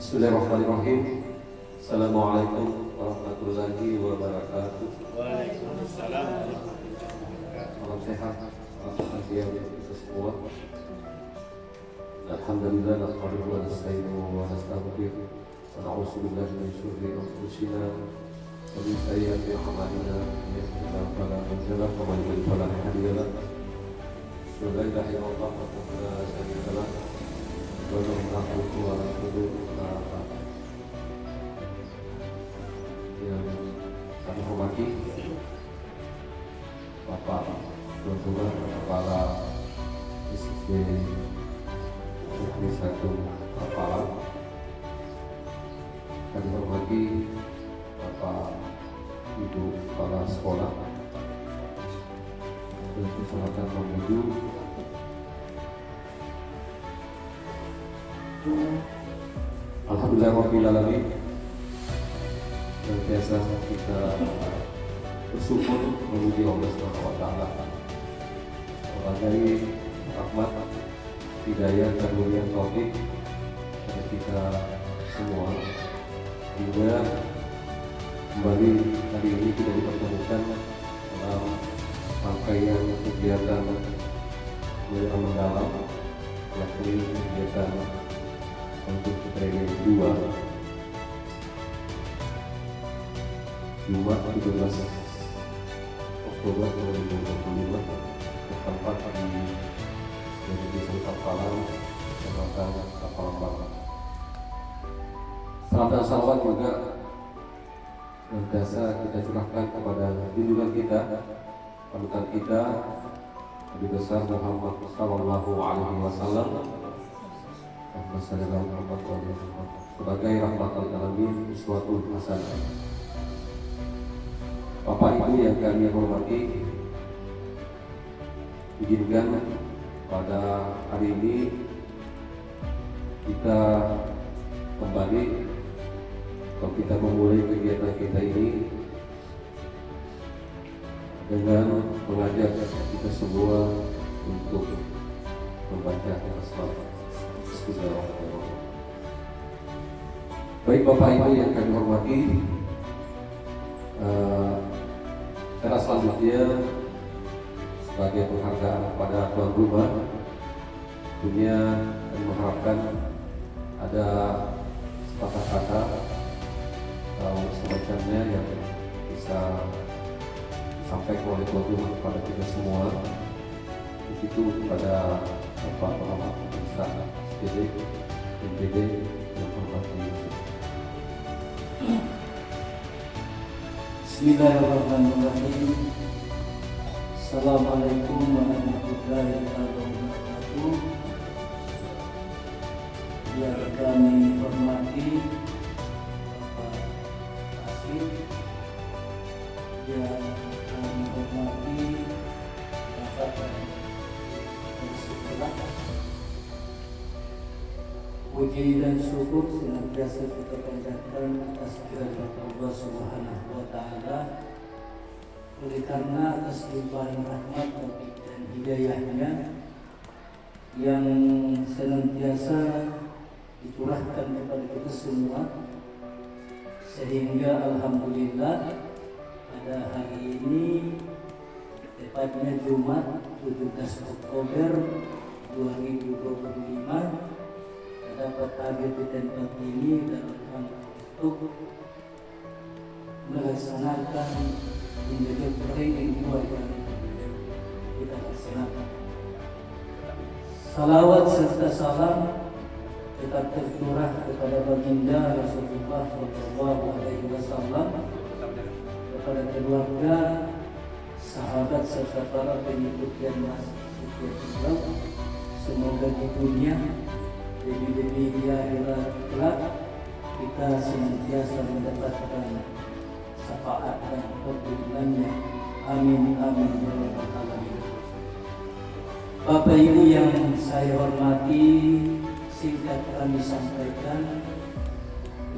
Bismillahirrahmanirrahim. Assalamualaikum warahmatullahi wabarakatuh. Waalaikumsalam. Salam sehat, salam bahagia untuk kita semua. Alhamdulillah, nahmaduhu wa nasta'inuhu wa nastaghfiruh wa na'udzu billahi min syururi anfusina wa min sayyiati a'malina. Man yahdihillahu fala mudilla lahu wa man yudlil fala hadiya lahu. La ilaha illallah wahdahu la syarika lahu wa lahu al-mulku wa lahu al-hamdu. Yang kami hormati Bapak Tuan-tuan Kepala SSB Negeri 1 Palang, kami hormati Bapak Ibu Kepala Sekolah dan Kecamatan Mamuju, alhamdulillah rabbil alamin. Dan biasa kita bersyukur memuji Allah Subhanahu wa taala sebagai rahmat, hidayah, karunia, taufik kepada kita semua, hingga kembali hari ini kita dipertemukan dalam rangkaian kegiatan belajar mendalam, yakni kegiatan untuk training 2 Jumat 17 Oktober 2025 bertempat di Desa Palang, Kecamatan Palembang. Salam dan salawat juga senantiasa kita curahkan kepada junjungan kita, panutan kita, Nabi besar Muhammad sallallahu alaihi wasallam, sebagai rahmatan lil alamin, uswatul hasanah. Bapak Ibu yang kami hormati, izinkan pada hari ini kita kembali atau kita memulai kegiatan kita ini dengan mengajak kita semua untuk membaca Al-Fatihah. Bismillahirrahmanirrahim. Baik Bapak Ibu yang kami hormati, cara selanjutnya sebagai penghargaan kepada tuan rumah, tentunya kami mengharapkan ada sepatah kata atau semacamnya yang bisa disampaikan oleh tuan rumah kepada kita semua. Begitu kepada Bapak Muhammad Isa SPD, MPD yang hormati. Bismillahirrahmanirrahim. Assalamualaikum warahmatullahi wabarakatuh. Yang kami hormati Bapak Asif, yang kami hormati Bapak Sekolah. Puji dan syukur senantiasa kita panjatkan atas kehadirat Allah Subhanahu wa taala, oleh karena atas limpahan rahmat, taufik dan hidayahnya yang senantiasa dicurahkan kepada kita semua, sehingga alhamdulillah pada hari ini, tepatnya Jumat 17 Oktober 2025, dapat hadir di tempat ini dalam rangka untuk melaksanakan individu training yang kita laksanakan. Salawat serta salam tetap tercurah kepada baginda Rasulullah SAW, kepada keluarga, sahabat serta para pengikut yang masih setia beliau. Semoga di dunia demi di akhirat kelak kita senantiasa mendapatkan syafaat dan perlindungannya. Amin amin ya rabbal alamin. Bapak Ibu yang saya hormati, singkat kami sampaikan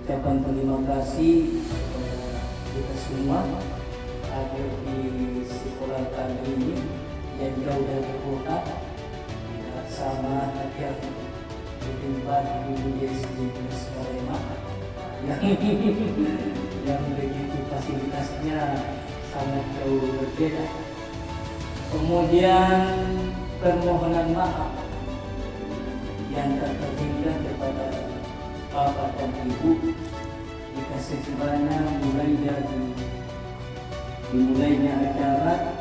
ucapan terima kasih kepada kita semua hadir di sekolah kali ini yang jauh dari kota, tidak sama hati ditimpa di dunia sendiri Palembang. yang yang begitu fasilitasnya sangat jauh berbeda. Kemudian permohonan maaf yang terhingga kepada Bapak dan Ibu dikasih sebanyak dimulainya acara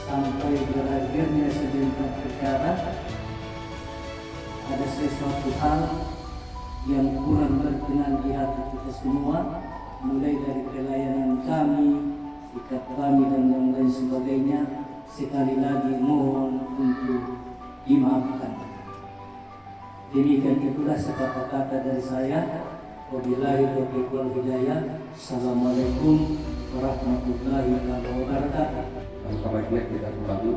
sampai berakhirnya sejenak acara ada sesuatu hal yang kurang berkenan di hati kita semua, mulai dari pelayanan kami, sikap kami dan yang lain sebagainya. Sekali lagi mohon untuk dimaafkan. Demikian itulah kata-kata dari saya. Wabillahi taufiq wal hidayah. Assalamualaikum warahmatullahi wabarakatuh. Alangkah baiknya kita kembali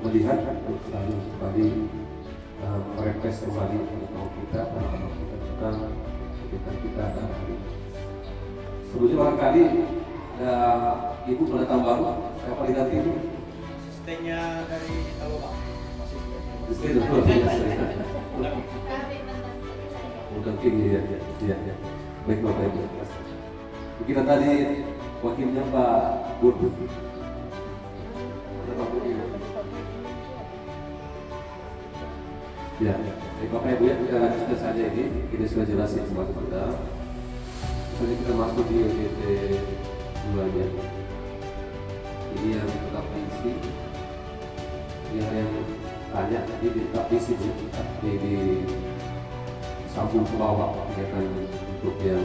melihat lalu kembali merefresh kembali untuk kita tentang kita sebelumnya barangkali Ibu boleh tahu baru siapa di nanti itu? Asistennya dari Taloba. Udah tinggi ya. Baik Bapak Ibu. Kita tadi wakilnya Pak Bud. Ya, Bapak Ibu ya, kita lanjutkan saja ini. Kita sudah jelasin kepada kita. Misalnya kita masuk di UGT 2-nya. Ini yang tetap diisi. Yang tanya tadi tetap diisi di sambung ke bawah kegiatan untuk yang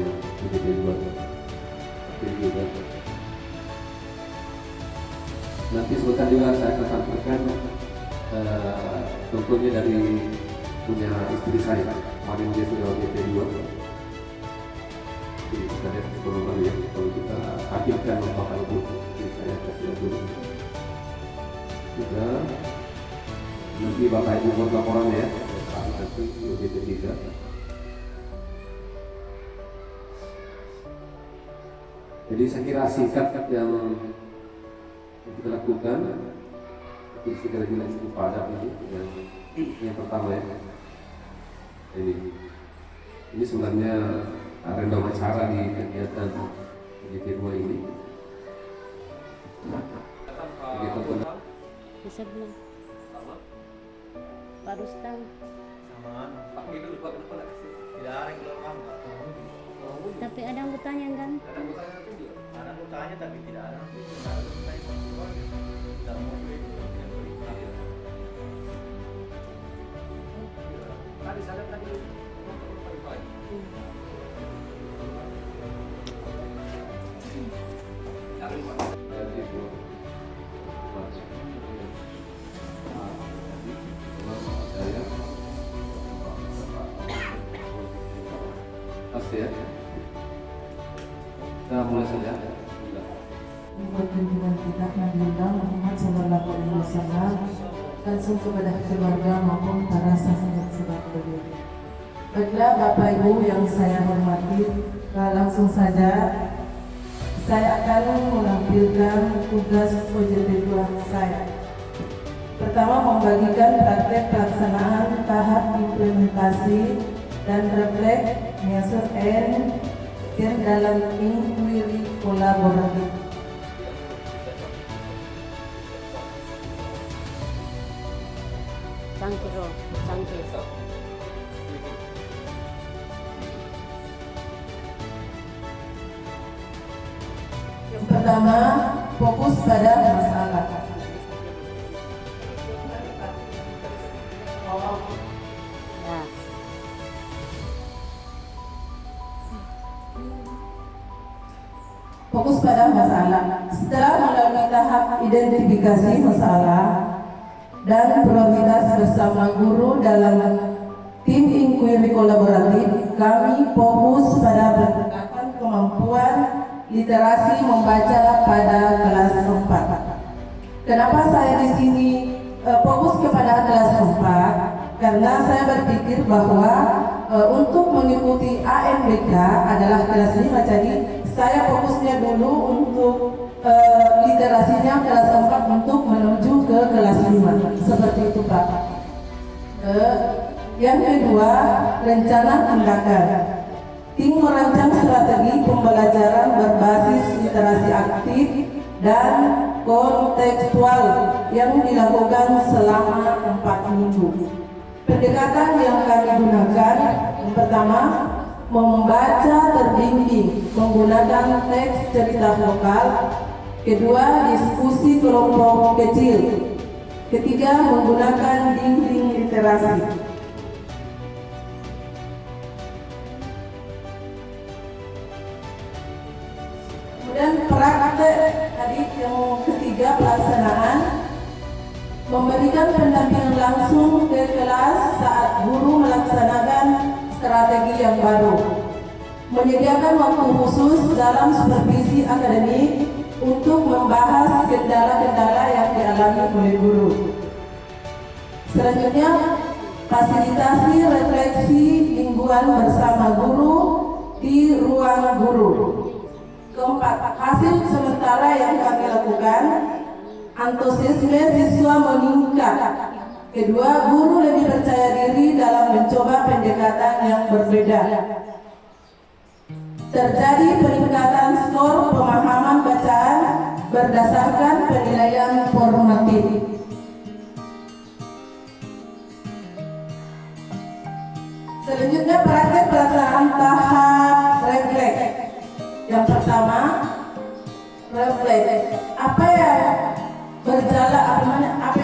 UGT 2. Nanti sebentar juga saya akan sampaikan contohnya dari punya istri saya, kemarin dia sudah UGT 2. Jadi kita lihat sebelum ya, kalau kita hadirkan Bapak Ibu, jadi saya kasih dulu. Sudah, nanti Bapak Ibu buat laporan ya, nanti UGT 3. Jadi saya kira singkat yang kita lakukan itu segera jelas kepada ini yang pertama ya. Ini sebenarnya random acara di kegiatan UGT 2 ini. Bisa bilang Pak Rustam Sama Pak itu lupa kenapa nggak kasih. Tidak ada yang keluar kamu. tapi ada anggotanya kan Ada anggotanya tapi tidak ada. Tidak ada anggotanya masuk keluarga. Tidak mau beli. Tadi saya tadi. Ya. Kita mulai saja. Untuk pimpinan kita Nabiullah Muhammad Sallallahu Alaihi Wasallam, langsung kepada keluarga maupun para sahabat sahabat beliau. Baiklah Bapak Ibu yang saya hormati, langsung saja saya akan menampilkan tugas UGT 2 saya. Pertama, membagikan praktek pelaksanaan tahap implementasi dan refleks measure and dalam inquiry kolaboratif. Cangkiro Yang pertama, fokus pada masalah. ya Fokus pada masalah. Setelah melalui tahap identifikasi masalah dan prioritas bersama guru dalam tim inquiry kolaboratif, kami fokus pada peningkatan kemampuan literasi membaca pada kelas 4. Kenapa saya di sini fokus kepada kelas 4? Karena saya berpikir bahwa untuk mengikuti ANBK adalah kelas 5, jadi saya fokusnya dulu untuk literasinya kelas 4 untuk menuju ke kelas 5. Seperti itu Pak. Yang kedua, rencana tindakan. tim merancang strategi pembelajaran berbasis literasi aktif dan kontekstual yang dilakukan selama 4 minggu. Pendekatan yang kami gunakan, yang pertama, membaca terbimbing menggunakan teks cerita lokal. Kedua, diskusi kelompok kecil. Ketiga, menggunakan dinding literasi. Kemudian praktek tadi yang ketiga, pelaksanaan, memberikan pendampingan langsung ke kelas saat guru melaksanakan strategi yang baru, menyediakan waktu khusus dalam supervisi akademik untuk membahas kendala-kendala yang dialami oleh guru. Selanjutnya, fasilitasi refleksi mingguan bersama guru di ruang guru. Keempat, hasil sementara yang kami lakukan, antusiasme siswa meningkat. Kedua, guru lebih percaya diri dalam mencoba pendekatan yang berbeda. Terjadi peningkatan skor pemahaman bacaan berdasarkan penilaian formatif. Selanjutnya, praktek pelaksanaan tahap refleks. Yang pertama, refleks. Apa yang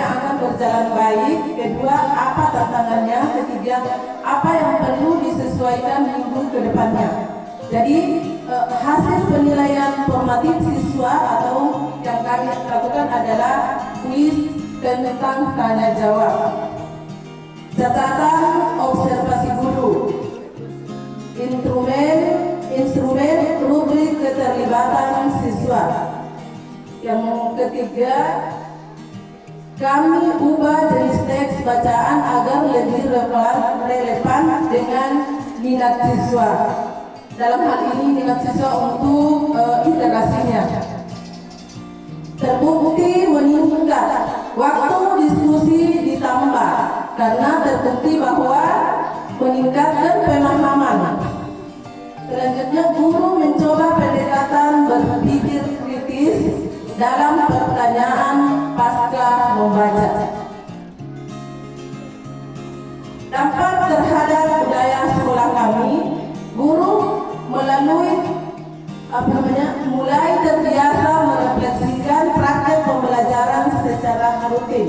akan berjalan baik. Kedua, apa tantangannya. Ketiga, apa yang perlu disesuaikan minggu ke depannya. Jadi hasil penilaian formatif siswa atau yang kami lakukan adalah kuis tentang tanya jawab. Catatan observasi guru. Instrumen rubrik keterlibatan siswa. Yang ketiga, kami ubah jenis teks bacaan agar lebih relevan dengan minat siswa. Dalam hal ini minat siswa untuk literasinya. Terbukti meningkat, waktu diskusi ditambah karena terbukti bahwa meningkatkan pemahaman. Selanjutnya, guru mencoba pendekatan berpikir kritis dalam pertanyaan pasca membaca. Dampak terhadap budaya sekolah kami, guru mulai terbiasa merefleksikan praktek pembelajaran secara rutin.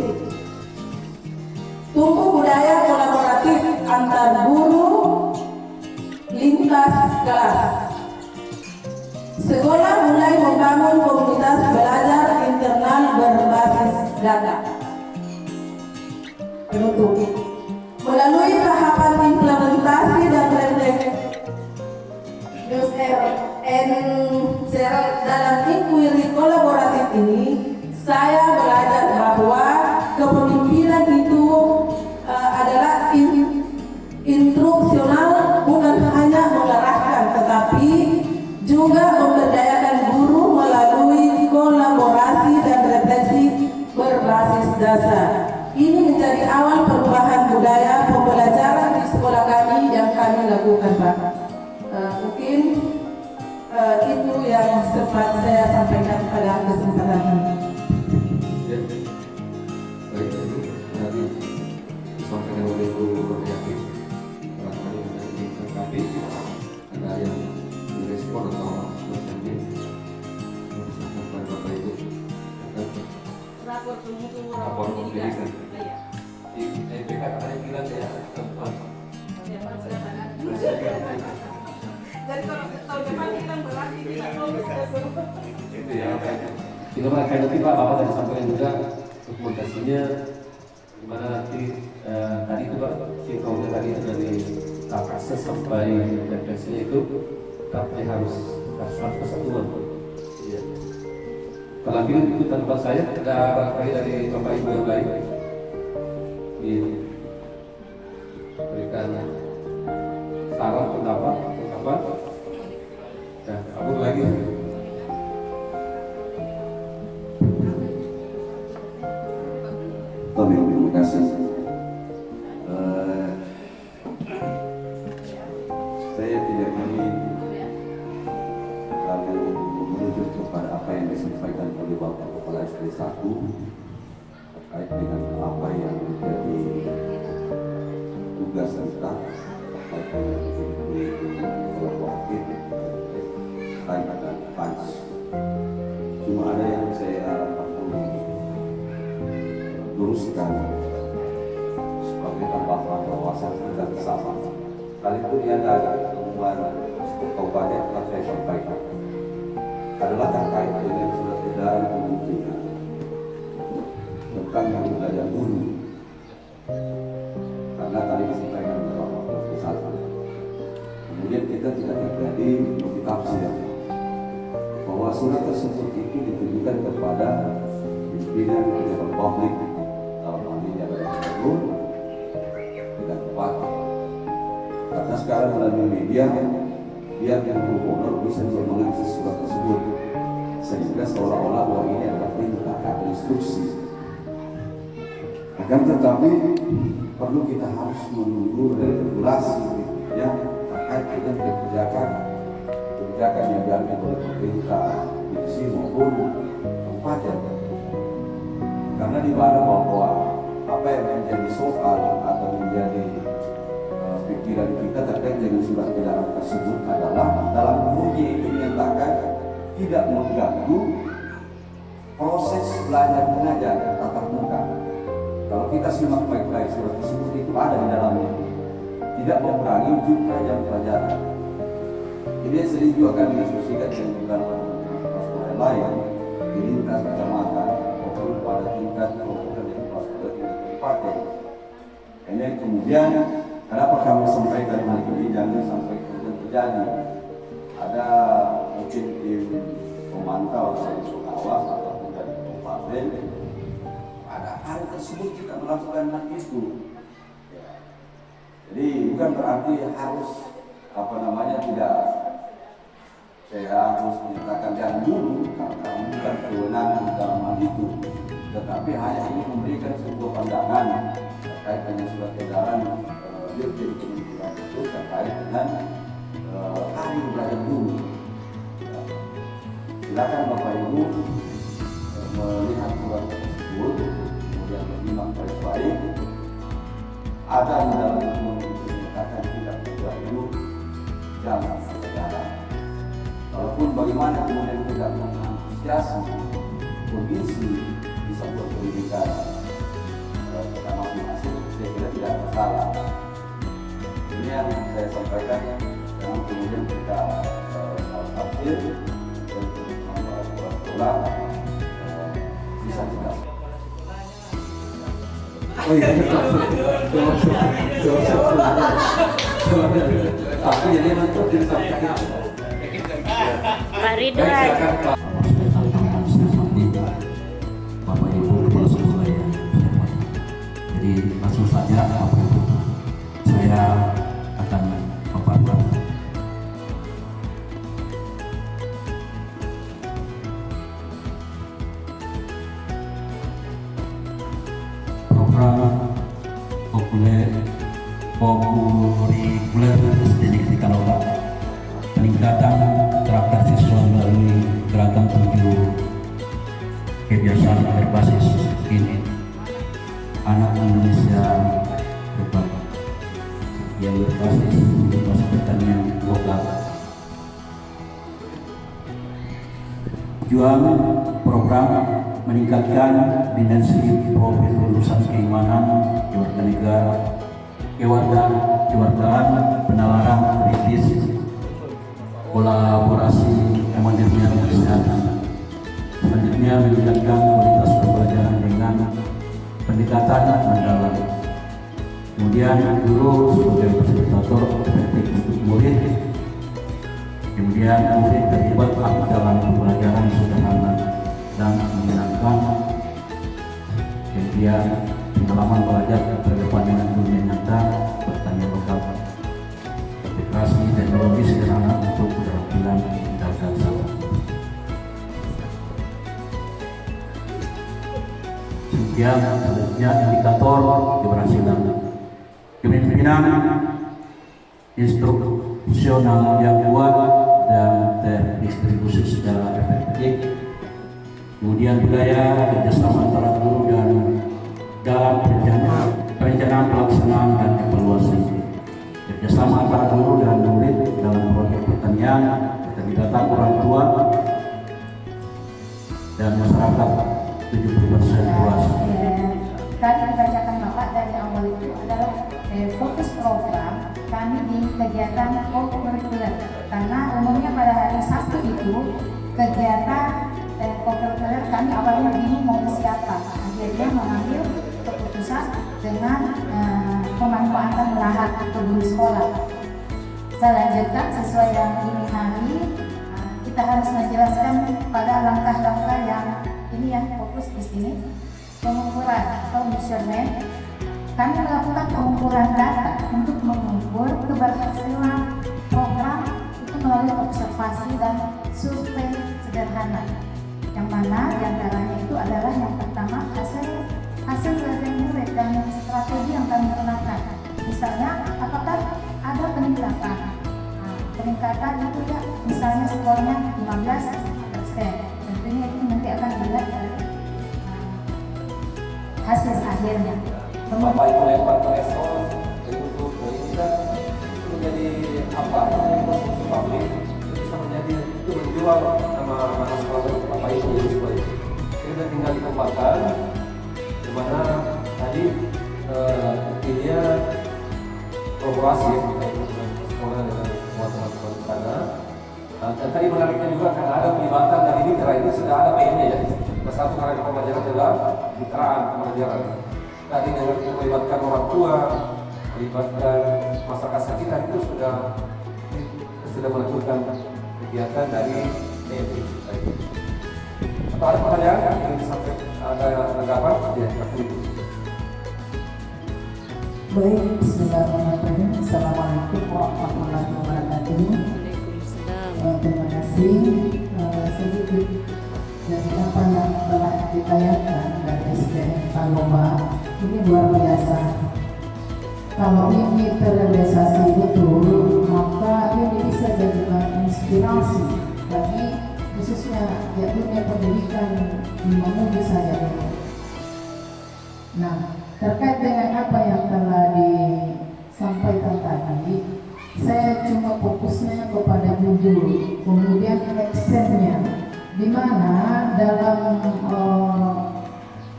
Tumbuh budaya kolaboratif antar guru lintas kelas. Sekolah mulai membangun komunitas belajar internal berbasis data. Penutup. Melalui tahapan implementasi dan refleksi dalam inquiry kolaboratif ini, saya belajar bahwa kepemimpinan itu adalah instruksional, bukan hanya mengarahkan, tetapi juga memberdayakan guru melalui kolaborasi dan refleksi berbasis dasar. Ini menjadi awal perubahan budaya pembelajaran di sekolah kami yang kami lakukan, Pak. Mungkin itu yang sempat saya sampaikan pada kesempatan ini. Ya, baik, itu tadi disampaikan oleh Bu Rohayati. Barangkali ada yang dilengkapi, ada yang direspon atau semacamnya. Silakan Bapak Ibu. Rapor pendidikan. Di EPK ada yang bilang ya tempat. Jadi kalau tahun depan kita berarti kita lulus Itu ya. Kita akan nanti Pak Bapak tadi sampaikan juga dokumentasinya gimana nanti tadi itu Pak sinkronnya tadi itu dari KKS sampai refleksinya itu tapi harus kesatuan. Iya. Kelampiran itu tanpa saya ada barangkali dari Bapak Ibu yang lain berikan saran pendapat ya aku lagi terima kasih. saya tidak ingin lalu menuju kepada apa yang disampaikan oleh Bapak Kepala SD 1 terkait dengan apa yang menjadi tugas kita terkait dengan kelompok terkait dengan PANS. Cuma ada yang saya perlu luruskan sebagai tambahan wawasan kita bersama. Kali itu ada pengumuman kabupaten telah saya sampaikan adalah terkait dengan surat edaran kementerian tentang yang belajar guru. Karena tadi disampaikan bahwa satu, kemudian kita tidak terjadi multitafsir bahwa surat tersebut itu ditujukan kepada pimpinan pejabat publik dalam hal ini adalah gubernur dan bupati. Karena sekarang melalui media biar yang gubernur bisa mengakses surat tersebut sehingga seolah-olah bahwa ini adalah perintah atau instruksi. Akan tetapi perlu kita harus menunggu dari regulasi yang terkait dengan kebijakan yang diambil oleh pemerintah divisi maupun kabupaten. Karena di mana bahwa apa yang menjadi soal atau menjadi pikiran kita terkait dengan surat edaran tersebut adalah dalam bunyi itu menyatakan tidak mengganggu proses belajar mengajar tatap muka. Kalau kita simak baik-baik surat tersebut itu ada di dalamnya, tidak mengurangi jumlah jam pelajaran. Ini sering juga kami diskusikan dengan beberapa sekolah lain di lintas kecamatan maupun pada tingkat kabupaten dan sekolah tingkat kabupaten. Ini kemudian kenapa kami sampaikan hal ini jangan sampai kemudian terjadi ada mungkin tim pemantau dari pengawas ataupun dari kabupaten pada hari tersebut kita melakukan hal itu. Jadi bukan berarti harus tidak saya harus menyatakan jangan dulu karena bukan kewenangan dalam hal itu, tetapi hanya ingin memberikan sebuah pandangan terkait dengan surat edaran Dirjen Pendidikan itu terkait dengan hari belajar guru. Silakan Bapak Ibu melihat surat tersebut, kemudian menyimak baik-baik. Ada di dalam itu menyatakan tidak bergabung jam pelajaran. Walaupun bagaimana kemudian tidak mengantusiasme kondisi di sebuah pendidikan kita masing-masing, saya kira tidak masalah. Ini yang saya sampaikan, dan kemudian kita tafsir dan sekolah bisa kita. Oh iya, tapi jadi nanti disampaikan. Pak Ridwan. Bapak Ibu kepala sekolah ya. Jadi langsung saja saya akan memaparkan. Program kurikuler SD Negeri Kalola, peningkatan karakter siswa melalui gerakan 7 kebiasaan berbasis ini anak Indonesia berbangga yang berbasis inovasi pertanian lokal. Tujuan program meningkatkan dimensi profil lulusan keimanan, kewargaan, penalaran kritis, kolaborasi, kemandirian kesehatan. Selanjutnya meningkatkan kualitas pembelajaran dengan pendekatan mendalam. Kemudian guru sebagai fasilitator efektif untuk murid. Kemudian murid terlibat aktif dalam pembelajaran sederhana dan menyenangkan. Kemudian pengalaman belajar berdepan dengan dunia nyata, pertanian lokal, integrasi teknologi sederhana untuk keterampilan dagang sawah. Kemudian selanjutnya indikator keberhasilan kepemimpinan institusional yang kuat dan terdistribusi secara efektif. Kemudian budaya kerjasama antara guru dan dalam perencanaan pelaksanaan dan evaluasi. Kerjasama antara guru dan murid dalam proyek pertanian, keterlibatan orang tua dan masyarakat 70% luas. Tadi dibacakan Bapak dari awal itu adalah fokus program kami di kegiatan co-curricular, karena umumnya pada hari Sabtu itu kegiatan co-curricular kami awalnya bingung mau siapa, akhirnya mengambil keputusan dengan pemanfaatan lahan kebun sekolah. Saya lanjutkan sesuai yang ini hari, kita harus menjelaskan pada langkah-langkah yang ini yang fokus di sini. Pengukuran atau measurement, kami melakukan pengukuran data untuk mengukur keberhasilan program itu melalui observasi dan survei sederhana, yang mana diantaranya itu adalah yang pertama hasil survei murid dan strategi yang kami gunakan. Misalnya apakah ada peningkatan? Peningkatan itu ya misalnya skornya 15%. Tentunya itu nanti akan dilihat dari hasil akhirnya. Bapak Ibu lempar ke restoran, itu ini kan itu menjadi apa? Menjadi konsumsi publik, itu bisa menjadi itu menjual nama sekolah Bapak Ibu di sekolah itu. Kita tinggal dikembangkan, di mana tadi intinya kolaborasi dengan sekolah dengan semua teman-teman di sana. Dan tadi menariknya juga karena ada pelibatan dari mitra itu sudah ada PM-nya ya. Satu karena pembelajaran adalah mitraan pembelajaran. Tadi dengan melibatkan orang tua, melibatkan masyarakat sekitar itu sudah melakukan kegiatan dari PM. Atau ada pertanyaan yang disampaikan, ada tanggapan? Ya, Baik, bismillahirrahmanirrahim. Assalamualaikum warahmatullahi wabarakatuh. Terima kasih. Sedikit dari apa yang telah ditayangkan dari SDM Palomba ini luar biasa. Kalau ini terrealisasi betul, maka ini bisa jadi inspirasi bagi khususnya ya dunia pendidikan di Mamuju saya ini. Nah, terkait dengan apa yang telah disampaikan tadi, saya cuma fokusnya kepada judul, kemudian actionnya, di mana dalam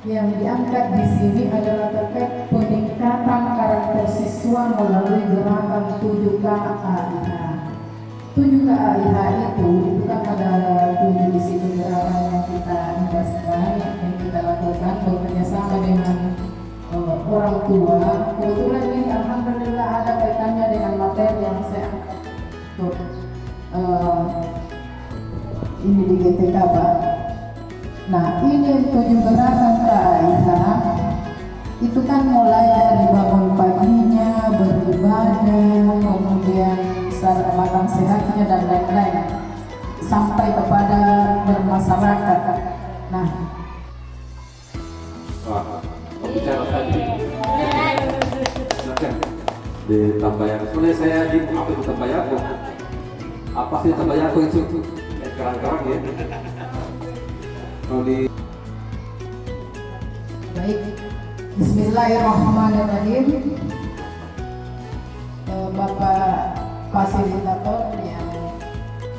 yang diangkat di sini adalah terkait peningkatan karakter siswa melalui gerakan 7KAIH. 7KAIH itu kan ada 7 di situ gerakan yang kita investasi, yang kita lakukan bekerja sama dengan orang tua. Kebetulan ini alhamdulillah ada kaitannya dengan materi yang saya angkat untuk ini di GTK Pak. Nah ini 7 gerakan KAIH itu kan mulai dari bangun paginya, beribadah, kemudian makan sehatnya dan lain-lain sampai kepada bermasyarakat. Nah, bicara tadi di Tambayako. Soalnya saya di apa itu Tambayako? Apa sih Tambayako itu? Kerang-kerang ya. Kalau di baik, bismillahirrahmanirrahim. Bapak fasilitator yang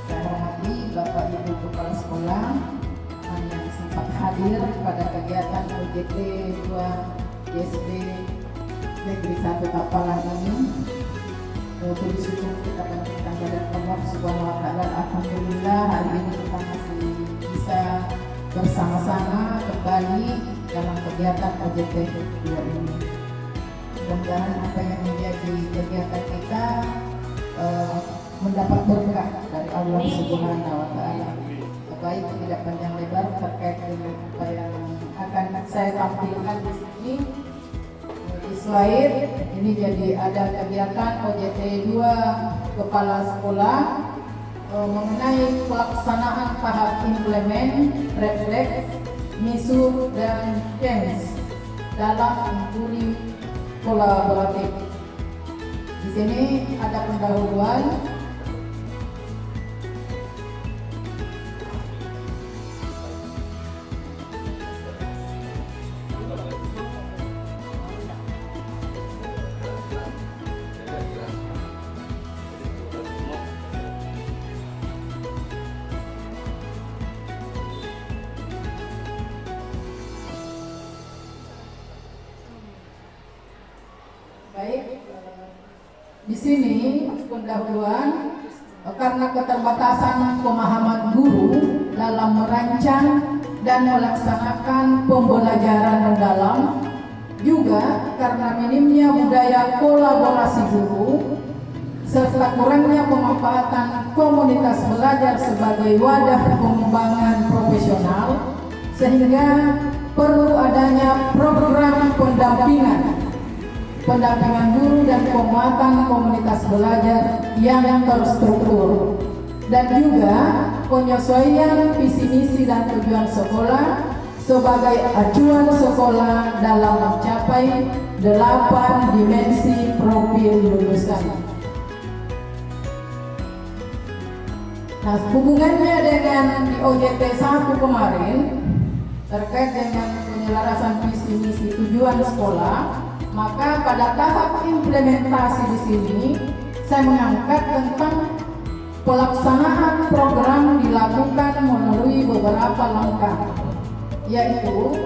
saya hormati, Bapak Ibu Kepala Sekolah yang sempat hadir pada kegiatan UJT 2 YSD Negeri 1 Tapalan ini. Puji syukur kita panjatkan kepada Allah Subhanahu wa Ta'ala. Alhamdulillah hari ini kita masih bisa bersama-sama kembali dalam kegiatan OJT 2 ini. Mudah-mudahan apa yang menjadi kegiatan kita mendapat berkah dari Allah Subhanahu wa Ta'ala. Baik, tidak panjang lebar terkait dengan apa yang akan saya tampilkan di sini. Di slide ini jadi ada kegiatan OJT 2 Kepala Sekolah mengenai pelaksanaan tahap implement, refleks, misur dan change dalam studi kolaboratif. Di sini ada pendahuluan sini pendahuluan karena keterbatasan pemahaman guru dalam merancang dan melaksanakan pembelajaran mendalam, juga karena minimnya budaya kolaborasi guru, serta kurangnya pemanfaatan komunitas belajar sebagai wadah pengembangan profesional, sehingga perlu adanya program pendampingan guru dan penguatan komunitas belajar yang terstruktur, dan juga penyesuaian visi misi dan tujuan sekolah sebagai acuan sekolah dalam mencapai 8 dimensi profil lulusan. Nah, hubungannya dengan di OJT 1 kemarin terkait dengan penyelarasan visi misi tujuan sekolah, maka pada tahap implementasi di sini saya mengangkat tentang pelaksanaan program dilakukan melalui beberapa langkah, yaitu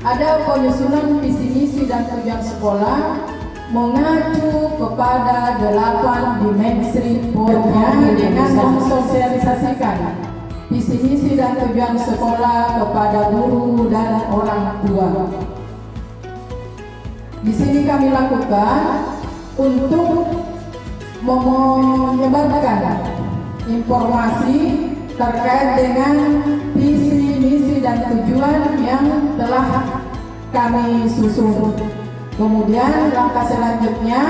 ada penyusunan visi misi dan tujuan sekolah mengacu kepada 8 dimensi profil dengan mensosialisasikan visi misi dan tujuan sekolah kepada guru dan orang tua. Di sini kami lakukan untuk menyebarkan informasi terkait dengan visi, misi, dan tujuan yang telah kami susun. Kemudian langkah selanjutnya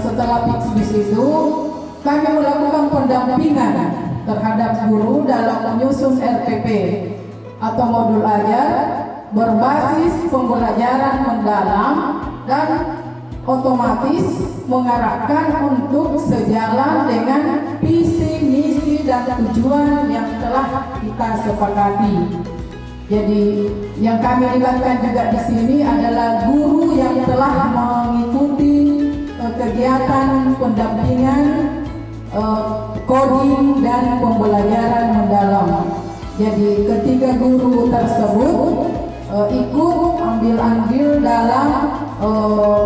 setelah visi itu kami melakukan pendampingan terhadap guru dalam menyusun RPP atau modul ajar berbasis pembelajaran mendalam dan otomatis mengarahkan untuk sejalan dengan visi, misi, dan tujuan yang telah kita sepakati. Jadi yang kami libatkan juga di sini adalah guru yang telah mengikuti kegiatan pendampingan coding dan pembelajaran mendalam. Jadi ketiga guru tersebut ikut ambil andil dalam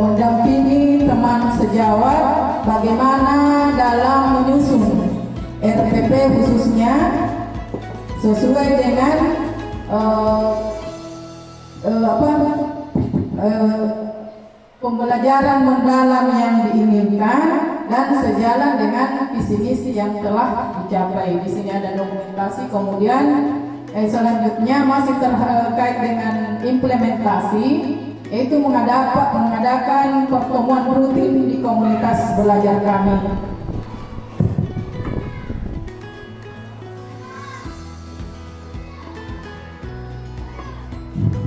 mendampingi teman sejawat bagaimana dalam menyusun RPP khususnya sesuai dengan pembelajaran mendalam yang diinginkan dan sejalan dengan visi misi yang telah dicapai. Di sini ada dokumentasi. Kemudian selanjutnya masih terkait dengan implementasi, yaitu mengadakan pertemuan rutin di komunitas belajar kami.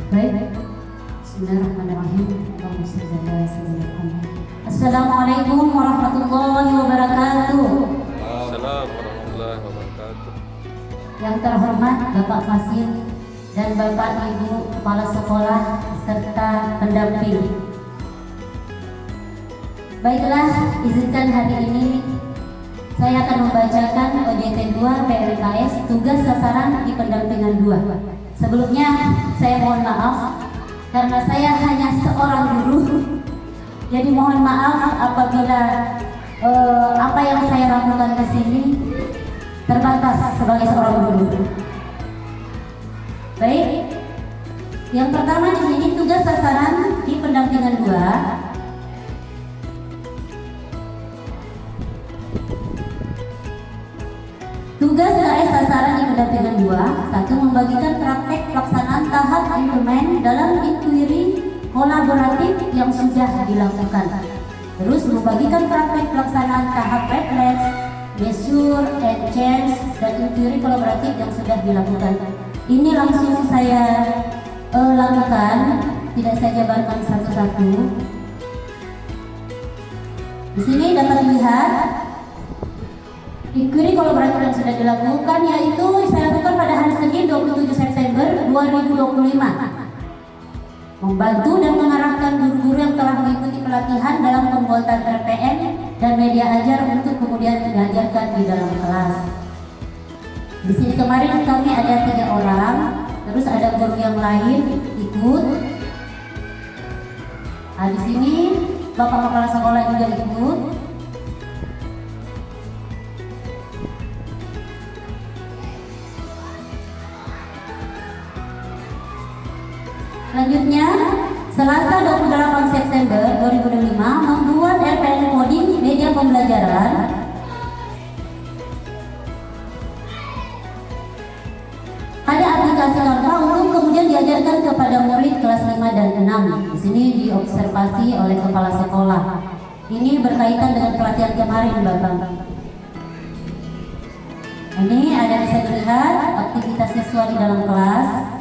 Baik, bismillahirrahmanirrahim. Assalamualaikum warahmatullahi wabarakatuh. Assalamualaikum warahmatullahi wabarakatuh. Yang terhormat Bapak Fasil dan Bapak Ibu Kepala Sekolah serta pendamping. Baiklah, izinkan hari ini saya akan membacakan OJT 2 PLKS tugas sasaran di pendampingan 2. Sebelumnya saya mohon maaf karena saya hanya seorang guru. Jadi mohon maaf apabila apa yang saya lakukan ke sini terbatas sebagai seorang guru. Baik, yang pertama di sini tugas sasaran di pendampingan 2. Tugas KS sasaran di pendampingan 2, 1. Membagikan praktek pelaksanaan tahap implement dalam inquiry kolaboratif yang sudah dilakukan. Terus membagikan praktek pelaksanaan tahap reference, measure, and change, dan inquiry kolaboratif yang sudah dilakukan. Ini langsung saya lakukan, tidak saya jabarkan satu-satu. Di sini dapat dilihat inquiry kolaboratif yang sudah dilakukan, yaitu saya lakukan pada hari Senin 27 September 2025. Membantu dan mengarahkan guru-guru yang telah mengikuti pelatihan dalam pembuatan RPM dan media ajar untuk kemudian diajarkan di dalam kelas. Di sini kemarin kami ada 3 orang, terus ada guru yang lain ikut. Nah, di sini Bapak Kepala Sekolah juga ikut. Selanjutnya, Selasa 28 September 2005 membuat RPN Coding media pembelajaran pada aplikasi Canva untuk kemudian diajarkan kepada murid kelas 5 dan 6. Di sini diobservasi oleh kepala sekolah. Ini berkaitan dengan pelatihan kemarin, Bapak. Ini ada bisa dilihat aktivitas siswa di dalam kelas.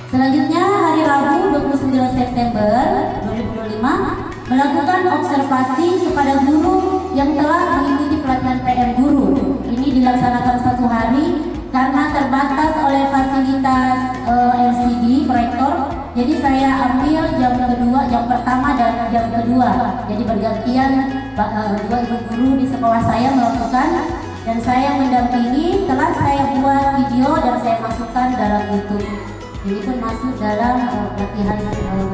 Selanjutnya hari Rabu 29 September 2025 melakukan observasi kepada guru yang telah mengikuti pelatihan PM guru. Ini dilaksanakan 1 hari karena terbatas oleh fasilitas LCD proyektor. Jadi saya ambil jam kedua, jam pertama dan jam kedua. Jadi bergantian dua ibu guru di sekolah saya melakukan dan saya mendampingi. Telah saya buat video dan saya masukkan dalam YouTube. Ini pun masuk dalam pelatihan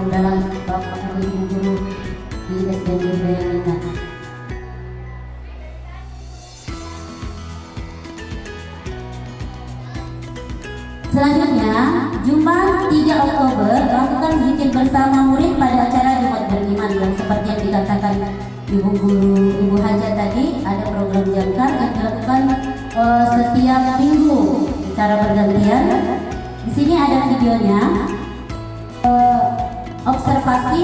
mendalam Bapak Ibu guru di SDN Bayangkara. Selanjutnya, Jumat 3 Oktober melakukan zikir bersama murid pada acara Jumat Beriman yang seperti yang dikatakan Ibu Guru Ibu Haja tadi, ada program jangkar yang dilakukan setiap minggu secara bergantian. Di sini ada videonya, observasi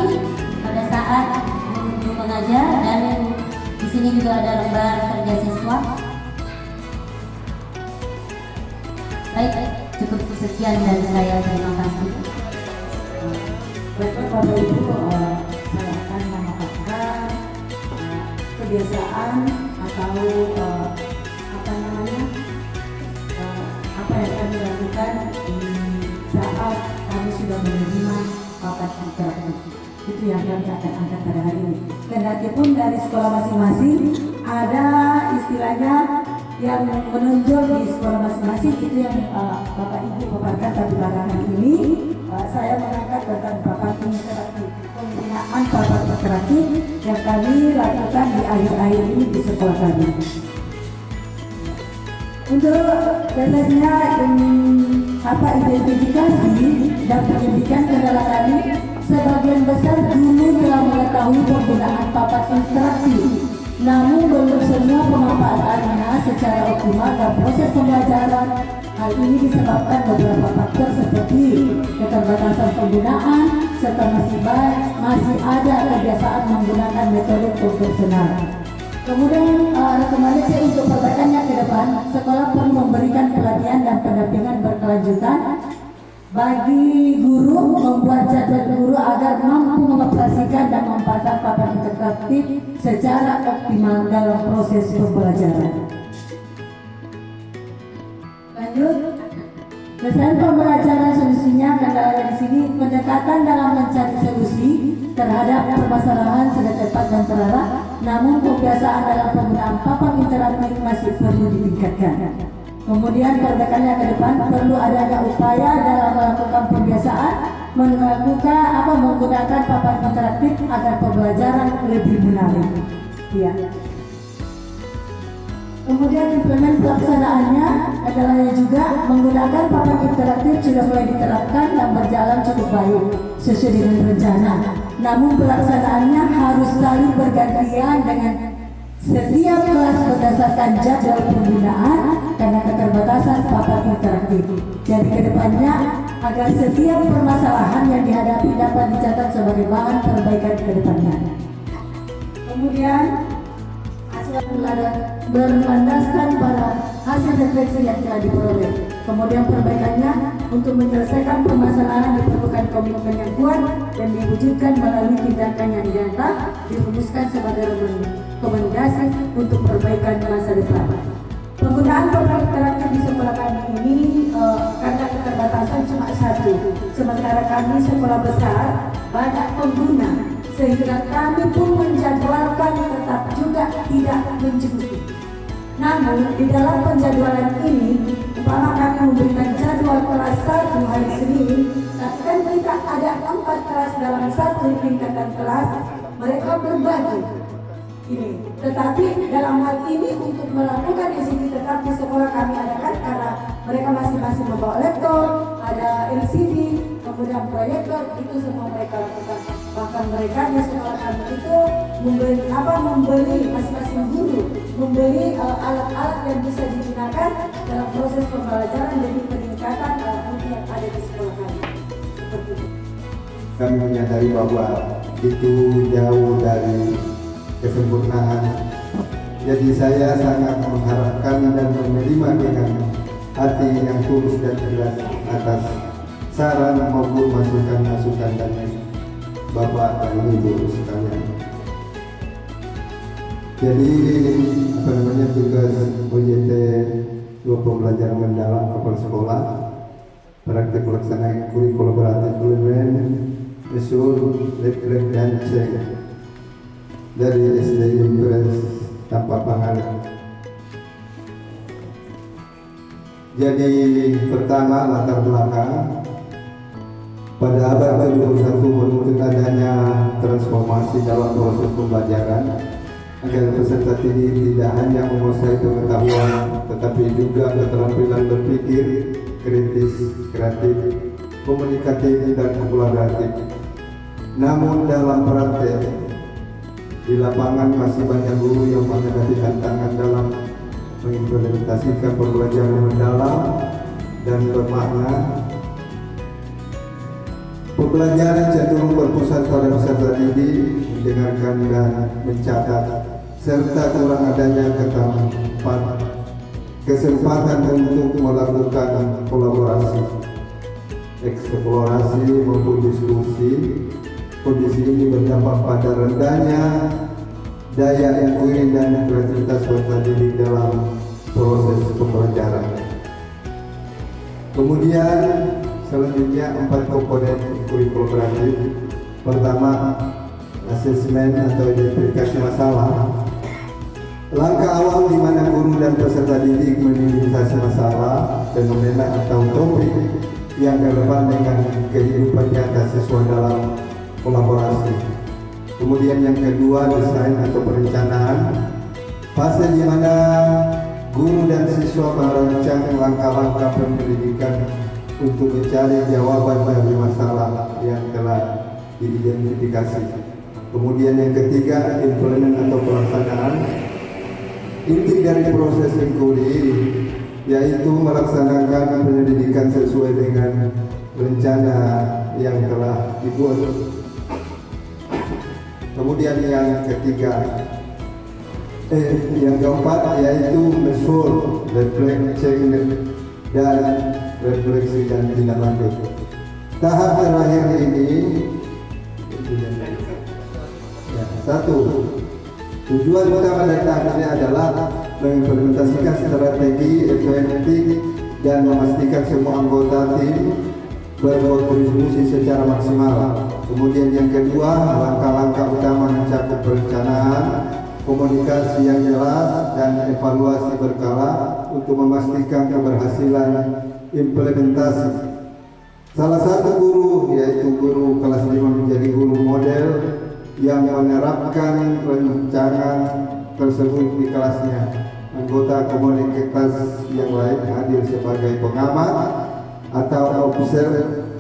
pada saat guru mengajar, dan di sini juga ada lembar kerja siswa. Baik, cukup sekian dari saya, terima kasih. Bapak Ibu, saya akan memaparkan kebiasaan atau apa yang kami lakukan saat kami sudah menerima paket interaktif. Itu yang kami akan angkat pada hari ini. Kendatipun dari sekolah masing-masing ada istilahnya yang menonjol di sekolah masing-masing, itu yang Bapak Ibu paparkan, tapi pada hari ini saya mengangkat tentang papan interaktif, pembinaan papan interaktif yang kami lakukan di akhir-akhir ini di sekolah kami. Untuk biasanya identifikasi dan pendidikan kendala kami, sebagian besar dulu telah mengetahui penggunaan papan interaktif. Namun belum semua pemanfaatannya secara optimal dan proses pembelajaran. Hal ini disebabkan beberapa faktor seperti keterbatasan penggunaan serta masih ada kebiasaan menggunakan metode konvensional. Kemudian rekomendasi untuk perbaikannya ke depan, sekolah perlu memberikan pelatihan dan pendampingan berkelanjutan bagi guru, membuat jadwal guru agar mampu mengoperasikan dan memanfaatkan papan interaktif secara optimal dalam proses pembelajaran. Lanjut, kesan pembelajaran solusinya kendala di sini, pendekatan dalam mencari solusi terhadap permasalahan sudah tepat dan terarah, namun kebiasaan dalam penggunaan papan interaktif masih perlu ditingkatkan. Kemudian perbaikannya ke depan, perlu adanya upaya dalam melakukan pembiasaan menggunakan papan interaktif agar pembelajaran lebih menarik. Ya. Kemudian implement pelaksanaannya adalah juga menggunakan papan interaktif sudah mulai diterapkan dan berjalan cukup baik sesuai dengan rencana. Namun pelaksanaannya harus saling bergantian dengan setiap kelas berdasarkan jadwal penggunaan karena keterbatasan papan interaktif. Jadi kedepannya agar setiap permasalahan yang dihadapi dapat dicatat sebagai bahan perbaikan kedepannya. Kemudian berlandaskan pada hasil refleksi yang telah diperoleh. Kemudian perbaikannya untuk menyelesaikan permasalahan diperlukan komitmen yang kuat dan diwujudkan melalui tindakan yang nyata, dirumuskan sebagai rekomendasi untuk perbaikan masa depan. Penggunaan papan interaktif di sekolah kami ini karena keterbatasan cuma satu, sementara kami sekolah besar banyak pengguna, sehingga kami pun menjadwalkan tetap juga tidak mencukupi. Namun di dalam penjadwalan ini, umpama kami memberikan jadwal kelas 1 hari Senin, tapi kan kita ada 4 kelas dalam satu tingkatan kelas, mereka berbagi. ini. Tetapi dalam hal ini untuk melakukan ICT tetap di sekolah kami adakan karena mereka masing-masing membawa laptop, ada LCD, kemudian proyektor, itu semua mereka lakukan. Bahkan mereka di sekolah kami itu membeli masing-masing guru membeli alat-alat yang bisa digunakan dalam proses pembelajaran demi peningkatan mutu yang ada di sekolah kami. Seperti itu. Kami menyadari bahwa itu jauh dari kesempurnaan. Jadi saya sangat mengharapkan dan menerima dengan hati yang tulus dan jelas atas saran maupun masukan-masukan dari Bapak dan Ibu sekalian. Jadi tugas OJT 2 pembelajaran mendalam kepala sekolah, praktek pelaksanaan kuri kolaboratif elemen usul lab dan cek dari SD Impres tanpa pangalan. Jadi pertama latar belakang pada abad ke-21 menuntut adanya transformasi dalam proses pembelajaran agar peserta didik tidak hanya menguasai pengetahuan tetapi juga keterampilan berpikir kritis, kreatif, komunikatif dan kolaboratif. Namun dalam praktek di lapangan masih banyak guru yang menghadapi tantangan dalam mengimplementasikan pembelajaran mendalam dan bermakna. Pembelajaran cenderung berpusat pada peserta didik, mendengarkan dan mencatat, serta kurang adanya kesempatan untuk melakukan kolaborasi, eksplorasi maupun diskusi. Kondisi ini berdampak pada rendahnya daya inkuiri dan kreativitas peserta didik dalam proses pembelajaran. Kemudian selanjutnya 4 komponen inkuiri kolaboratif. Pertama, asesmen atau identifikasi masalah. Langkah awal di mana guru dan peserta didik mengidentifikasi masalah, fenomena atau topik yang relevan dengan kehidupan nyata siswa dalam kolaborasi. Kemudian yang kedua, desain atau perencanaan. Fase di mana guru dan siswa merancang langkah-langkah pendidikan untuk mencari jawaban dari masalah yang telah diidentifikasi. Kemudian yang ketiga, implement atau pelaksanaan. Inti dari proses inquiry yaitu melaksanakan penyelidikan sesuai dengan rencana yang telah dibuat. Kemudian yang keempat yaitu measure, reflection dan refleksi dan tindak lanjut. Tahap terakhir ini satu, tujuan utama dari tahap ini adalah mengimplementasikan strategi efektif dan memastikan semua anggota tim berkontribusi secara maksimal. Kemudian yang kedua, langkah-langkah utama mencakup perencanaan, komunikasi yang jelas, dan evaluasi berkala untuk memastikan keberhasilan implementasi. Salah satu guru, yaitu guru kelas 5 menjadi guru model yang menerapkan rancangan tersebut di kelasnya. Anggota komunitas yang lain hadir sebagai pengamat atau observer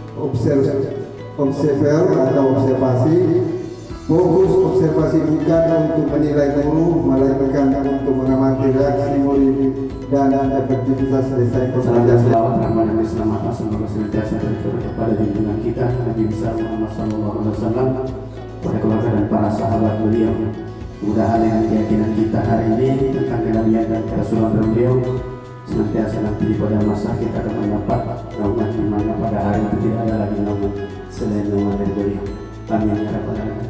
atau observasi. Fokus observasi bukan untuk menilai guru, melainkan untuk mengamati reaksi murid dan efektivitas desain pembelajaran. Selawat rahmat Nabi selamat semoga senantiasa tercurah kepada junjungan kita Nabi besar Muhammad SAW, pada keluarga dan para sahabat beliau. Mudah-mudahan dengan keyakinan kita hari ini tentang kenabian dan kerasulan beliau senantiasa nanti pada masa kita akan mendapat naungan di mana pada hari itu tidak ada lagi naungan selain naungan dari beliau. Amin ya rabbal alamin.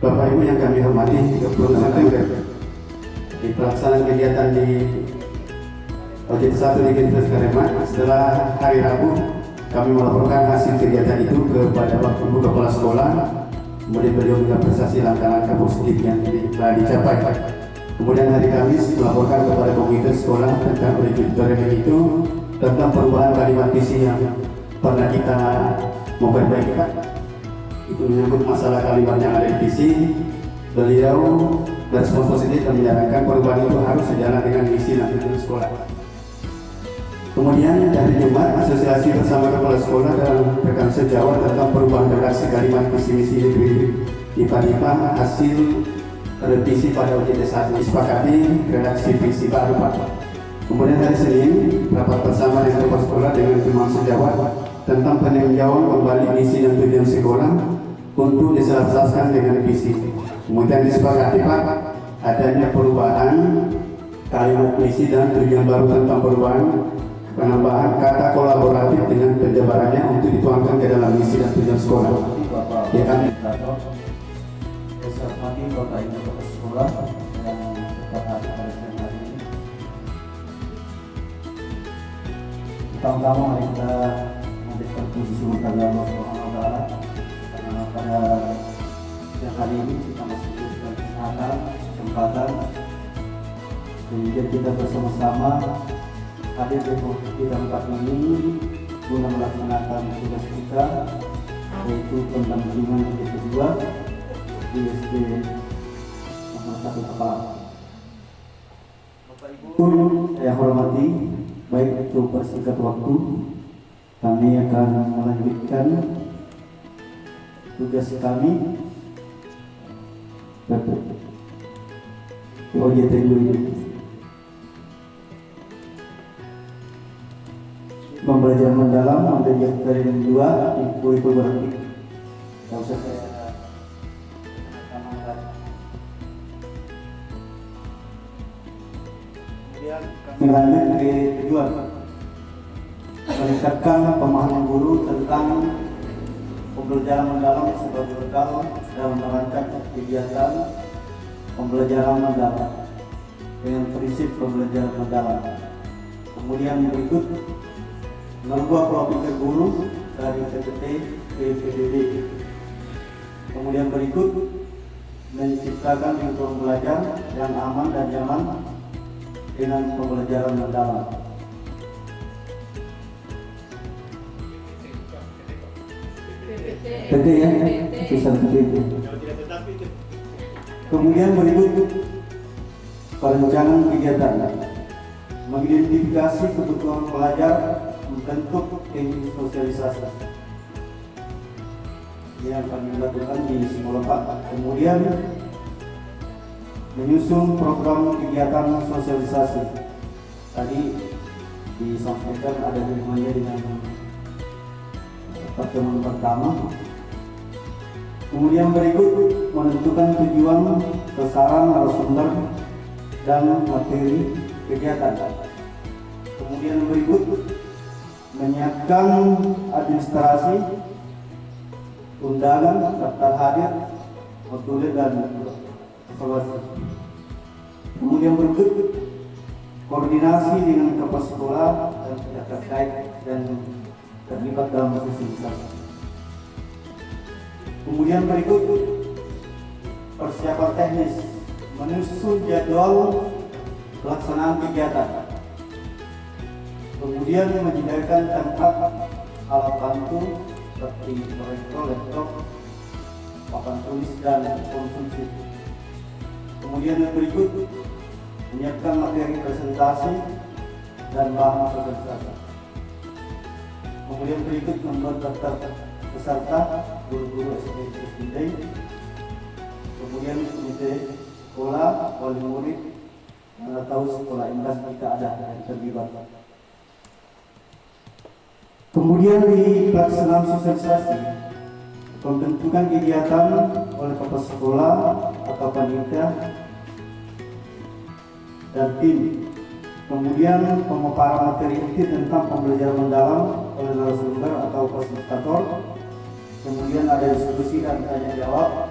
Bapak Ibu yang kami hormati, 30 September di pelaksanaan kegiatan di OJT 1 di Universitas Karema. Setelah hari Rabu kami melaporkan hasil kegiatan itu kepada Bapak Ibu Kepala Sekolah. Kemudian beliau mengapresiasi langkah-langkah positif yang telah dicapai. Kemudian hari Kamis melaporkan kepada komite sekolah tentang auditorium itu tentang perubahan kalimat visi yang pernah kita mau perbaikikan. Itu menyangkut masalah kalimat yang ada di visi beliau berespon positif dan menyarankan perubahan itu harus sejalan dengan misi dan tujuan sekolah. Kemudian dari Jumat, asosiasi bersama kepala sekolah dan rekan sejawat tentang perubahan redaksi kalimat visi misi IPA hasil revisi pada UJT 1 disepakati redaksi visi baru Pak. Kemudian hari Senin, rapat bersama dengan kepala sekolah dengan teman sejawat tentang peninjauan kembali misi dan tujuan sekolah untuk diselaraskan dengan visi. Kemudian disepakati Pak adanya perubahan kalimat misi dan tujuan baru tentang perubahan penambahan kata kolaboratif dengan penjabarannya untuk dituangkan ke dalam misi dan tujuan sekolah. Ya kami Saya hormati Bapak Ibu Kepala Sekolah yang berada pada siang hari ini. Pertama-tama mari kita memberikan puji syukur kepada Allah Subhanahu wa Ta'ala karena pada siang hari ini kita masih diberikan kesehatan, kesempatan sehingga kita bersama-sama hadir di tempat ini guna melaksanakan tugas kita, yaitu pendampingan yang kedua di SD nomor 1 Kepala. Bapak Ibu saya hormati, baik itu persingkat waktu, kami akan melanjutkan tugas kami di OJT ini. Pembelajaran mendalam materi yang kedua di kurikulum berarti. Tidak usah saya lanjut ke kedua, meningkatkan pemahaman guru tentang pembelajaran mendalam sebagai bekal dalam merancang kegiatan pembelajaran mendalam dengan prinsip pembelajaran mendalam. Kemudian berikut merubah pola pikir guru dari PPT ke PDD. Kemudian berikut menciptakan lingkungan belajar yang aman dan nyaman dengan pembelajaran mendalam. PT ya, tulisan PT. Kemudian berikut perencanaan kegiatan, mengidentifikasi kebutuhan pelajar, membentuk tim sosialisasi yang akan dilakukan di sekolah Pak. Kemudian menyusun program kegiatan sosialisasi. Tadi disampaikan ada hubungannya dengan pertemuan pertama. Kemudian berikut menentukan tujuan, sasaran, narasumber, dan materi kegiatan. Kemudian berikut menyiapkan administrasi, undangan, daftar hadir, modulir, dan evaluasi. Kemudian berikut koordinasi dengan kepala sekolah dan pihak terkait dan terlibat dalam sosialisasi. Kemudian berikut persiapan teknis, menyusun jadwal pelaksanaan kegiatan. Kemudian menyediakan tempat alat bantu seperti proyektor, laptop, papan tulis, dan konsumsi. Kemudian yang berikut menyiapkan materi presentasi dan bahan sosialisasi. Kemudian berikut membuat daftar peserta guru-guru SD. Kemudian komite sekolah, wali murid, atau sekolah indah jika ada yang terlibat. Kemudian di pelaksanaan sosialisasi, pembentukan kegiatan oleh kepala sekolah atau panitia dan tim. Kemudian pemaparan materi inti tentang pembelajaran mendalam oleh narasumber atau fasilitator. Kemudian ada diskusi dan tanya jawab.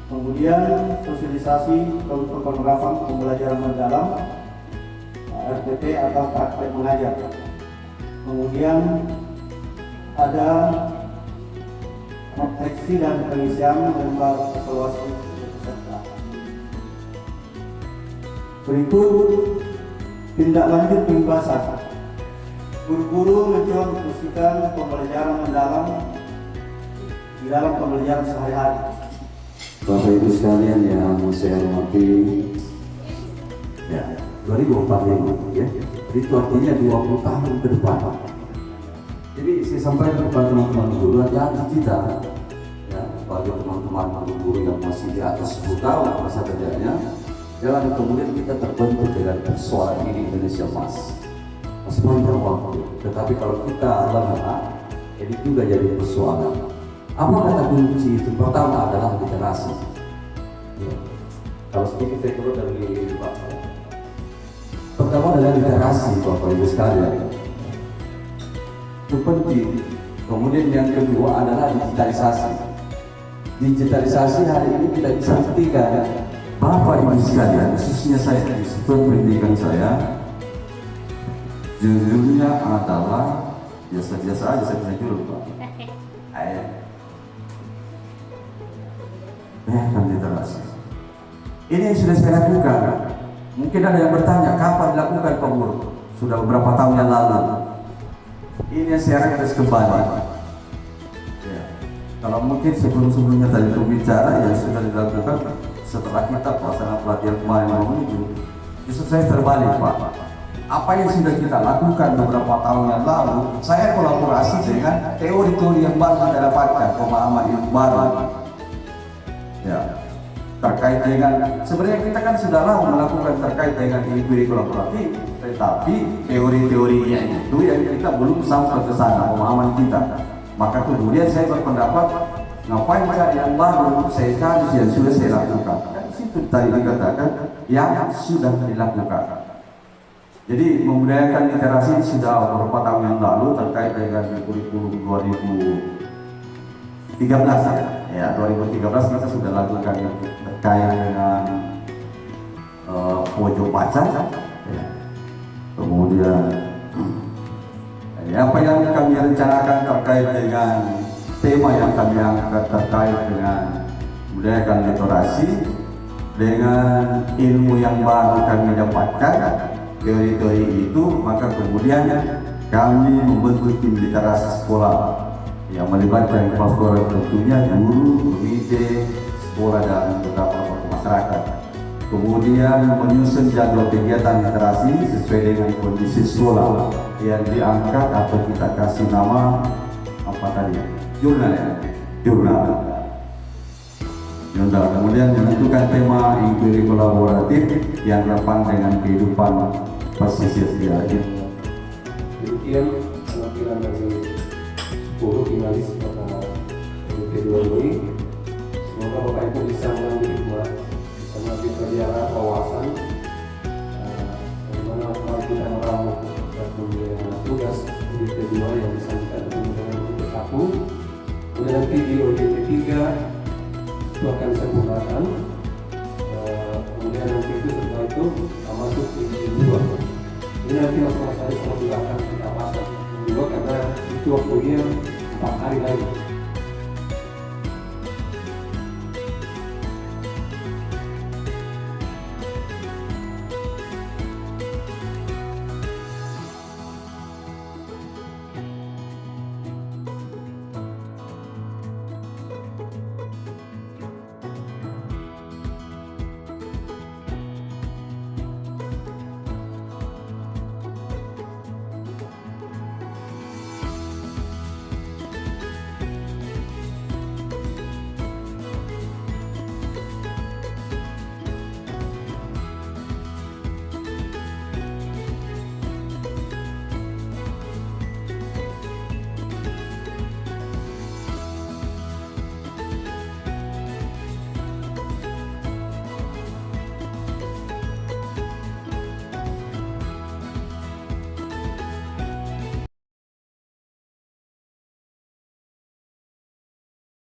Kemudian sosialisasi untuk penerapan pembelajaran mendalam RPP atau praktek mengajar. Kemudian ada refleksi dan pengisian lembar evaluasi peserta. Berikut tindak lanjut pembahasan. Guru-guru mencoba pembelajaran mendalam di dalam pembelajaran sehari-hari. Bapak Ibu sekalian yang saya hormati, ya 2045 ya, itu artinya 20 tahun ke depan. Jadi saya sampaikan kepada teman-teman guru, hati-hati kita ya, bagi teman-teman guru yang masih di atas 10 tahun masa kerjanya, jangan kemudian kita terbentur dengan persoalan ini Indonesia Mas. Masih panjang waktu, tetapi kalau kita lengah, ini juga jadi persoalan. Apa kata kunci itu? Pertama adalah literasi. Ya. Kalau sedikit saya keluar dari Pak. Pertama adalah literasi, Bapak Ibu sekalian. Itu penting. Kemudian yang kedua adalah digitalisasi. Digitalisasi hari ini kita bisa buktikan, Bapak Ibu sekalian, khususnya saya di satuan pendidikan saya, judulnya adalah biasa-biasa aja saya punya judul Pak. Literasi. Ini yang sudah saya lakukan. Mungkin ada yang bertanya, kapan dilakukan Pak Guru? Sudah beberapa tahun yang lalu. Ini yang saya harus kembali. Ya. Kalau mungkin sebelum-sebelumnya tadi berbicara yang sudah dilakukan setelah kita pelaksanaan pelatihan kemarin menuju, justru saya terbalik Pak. Apa yang sudah kita lakukan beberapa tahun yang lalu, saya kolaborasi dengan teori-teori yang baru kita dapatkan, pemahaman yang baru. Ya, terkait dengan sebenarnya kita kan sudah lama melakukan terkait dengan inquiry kolaboratif, tetapi teori-teorinya itu yang kita belum sampai ke sana pemahaman kita. Maka kemudian saya berpendapat ngapain cari yang baru, saya cari yang sudah saya lakukan. Dan situ tadi dikatakan yang sudah dilakukan. Jadi membudayakan literasi sudah beberapa tahun yang lalu terkait dengan kurikulum 2013 ya 2013 kita sudah lakukan yang terkait dengan pojok baca ya. Kemudian apa yang kami rencanakan terkait dengan tema yang kami angkat terkait dengan membudayakan literasi dengan ilmu yang baru kami dapatkan teori-teori itu, maka kemudian kami membentuk tim literasi sekolah yang melibatkan kepala sekolah tentunya guru, komite, sekolah dan beberapa tokoh masyarakat. Kemudian menyusun jadwal kegiatan literasi sesuai dengan kondisi sekolah yang diangkat atau kita kasih nama apa tadi? Jurnal ya? Jurnal. Kemudian menentukan tema inquiry kolaboratif yang relevan dengan kehidupan pesisir Riau. Demikian penampilan dari 10 finalis pada kedua ini. Semoga Bapak Ibu bisa mengambil hikmah, bisa mengambil pelajaran wawasan bagaimana Bapak kita meramu dan punya tugas di kedua yang disampaikan dengan untuk aku. Kemudian nanti di OJT 3 itu akan saya gunakan. Kemudian nanti itu setelah itu masuk di 2. Ini nanti masalah saya juga akan kita pasang juga karena itu waktunya 4 hari lagi.